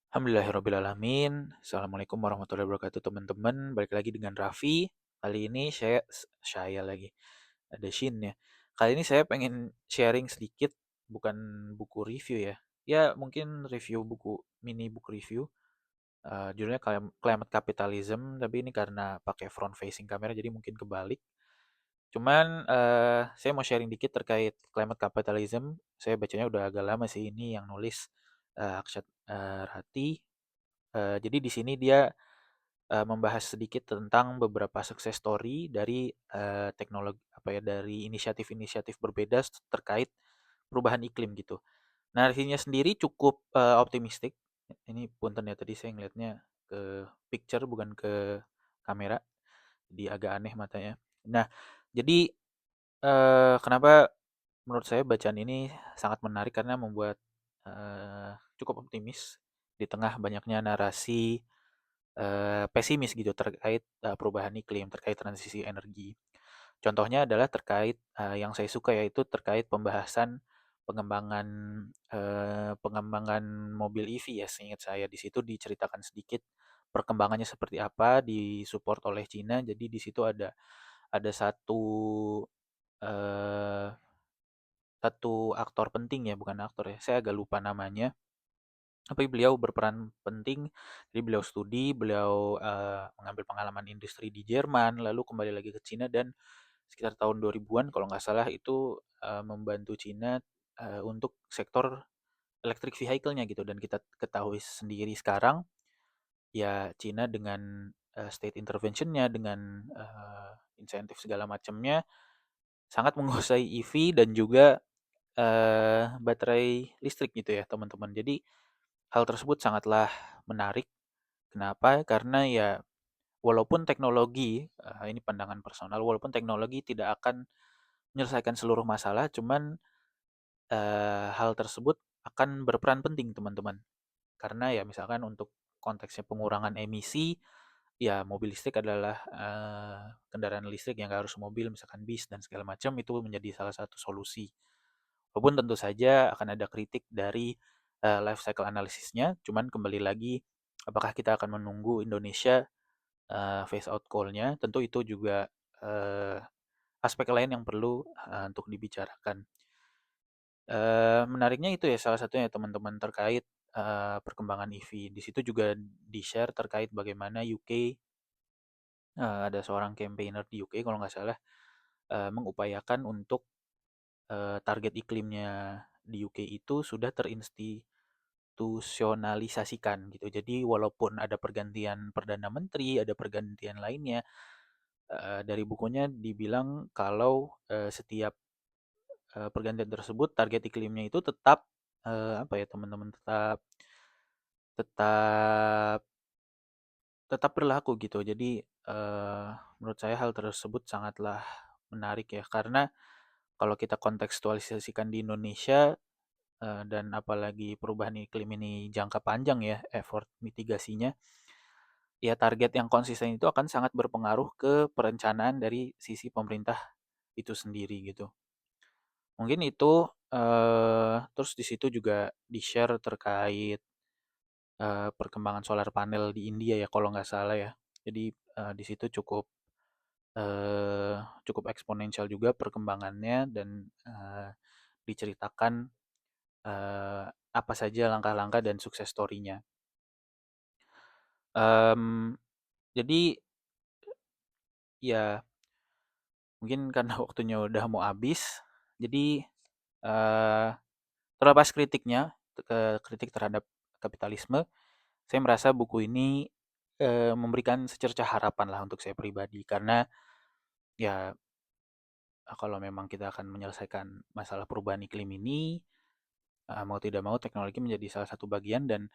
Alhamdulillahirrabbilalamin. Assalamualaikum warahmatullahi wabarakatuh teman-teman. Balik lagi dengan Raffi. Kali ini saya lagi. Ada Shin ya. Kali ini saya pengen sharing sedikit, bukan buku review ya. Ya mungkin review buku, mini book review. Judulnya Climate Capitalism, tapi ini karena pakai front facing kamera jadi mungkin kebalik. Cuman saya mau sharing dikit terkait climate capitalism. Saya bacanya udah agak lama sih, ini yang nulis Akshat Rati. Jadi di sini dia membahas sedikit tentang beberapa success story dari teknologi apa ya, dari inisiatif-inisiatif berbeda terkait perubahan iklim gitu. Narasinya sendiri cukup optimistik. Ini punten ya, tadi saya ngelihatnya ke picture bukan ke kamera, jadi agak aneh matanya. Nah, jadi kenapa menurut saya bacaan ini sangat menarik karena membuat cukup optimis di tengah banyaknya narasi pesimis gitu terkait perubahan iklim, terkait transisi energi. Contohnya adalah terkait yang saya suka, yaitu terkait pembahasan pengembangan pengembangan mobil EV ya, seingat saya di situ diceritakan sedikit perkembangannya seperti apa, disupport oleh Cina. Jadi di situ ada eh, satu aktor penting ya, bukan aktor ya, saya agak lupa namanya, tapi beliau berperan penting. Jadi beliau studi, beliau mengambil pengalaman industri di Jerman, lalu kembali lagi ke Cina dan sekitar tahun 2000-an kalau nggak salah itu membantu Cina untuk sektor electric vehicle-nya gitu. Dan kita ketahui sendiri sekarang ya, Cina dengan state intervention-nya, dengan insentif segala macamnya sangat menguasai EV dan juga baterai listrik gitu ya teman-teman. Jadi hal tersebut sangatlah menarik. Kenapa? Karena ya walaupun teknologi, ini pandangan personal, walaupun teknologi tidak akan menyelesaikan seluruh masalah, cuman hal tersebut akan berperan penting teman-teman. Karena ya misalkan untuk konteksnya pengurangan emisi, ya mobil listrik adalah kendaraan listrik yang gak harus mobil, misalkan bis dan segala macam, itu menjadi salah satu solusi. Walaupun tentu saja akan ada kritik dari life cycle analisisnya, cuman kembali lagi apakah kita akan menunggu Indonesia phase out coal-nya, tentu itu juga eh, aspek lain yang perlu untuk dibicarakan. Menariknya itu ya salah satunya teman-teman terkait perkembangan EV. Di situ juga di-share terkait bagaimana UK, ada seorang campaigner di UK kalau nggak salah, mengupayakan untuk target iklimnya di UK itu sudah terinstitusionalisasikan gitu. Jadi walaupun ada pergantian perdana menteri, ada pergantian lainnya, dari bukunya dibilang kalau setiap pergantian tersebut target iklimnya itu tetap apa ya teman-teman, tetap tetap tetap berlaku gitu. Jadi menurut saya hal tersebut sangatlah menarik ya, karena kalau kita kontekstualisasikan di Indonesia dan apalagi perubahan iklim ini jangka panjang ya, effort mitigasinya, ya target yang konsisten itu akan sangat berpengaruh ke perencanaan dari sisi pemerintah itu sendiri gitu. Mungkin itu terus di situ juga di-share terkait perkembangan solar panel di India ya kalau nggak salah ya. Jadi di situ cukup eh, cukup eksponensial juga perkembangannya dan diceritakan apa saja langkah-langkah dan sukses story-nya. Em, jadi ya mungkin karena waktunya udah mau habis, jadi eh, terlepas kritiknya, kritik terhadap kapitalisme, saya merasa buku ini memberikan secercah harapan lah untuk saya pribadi, karena ya kalau memang kita akan menyelesaikan masalah perubahan iklim ini, mau tidak mau teknologi menjadi salah satu bagian, dan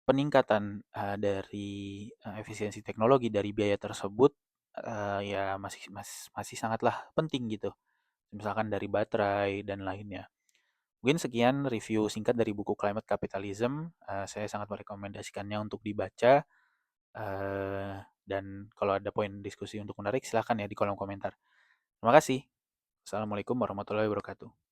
peningkatan dari efisiensi teknologi dari biaya tersebut ya masih sangatlah penting gitu. Misalkan dari baterai dan lainnya. Mungkin sekian review singkat dari buku Climate Capitalism. Saya sangat merekomendasikannya untuk dibaca. Dan kalau ada poin diskusi untuk menarik, silahkan ya di kolom komentar. Terima kasih. Assalamualaikum warahmatullahi wabarakatuh.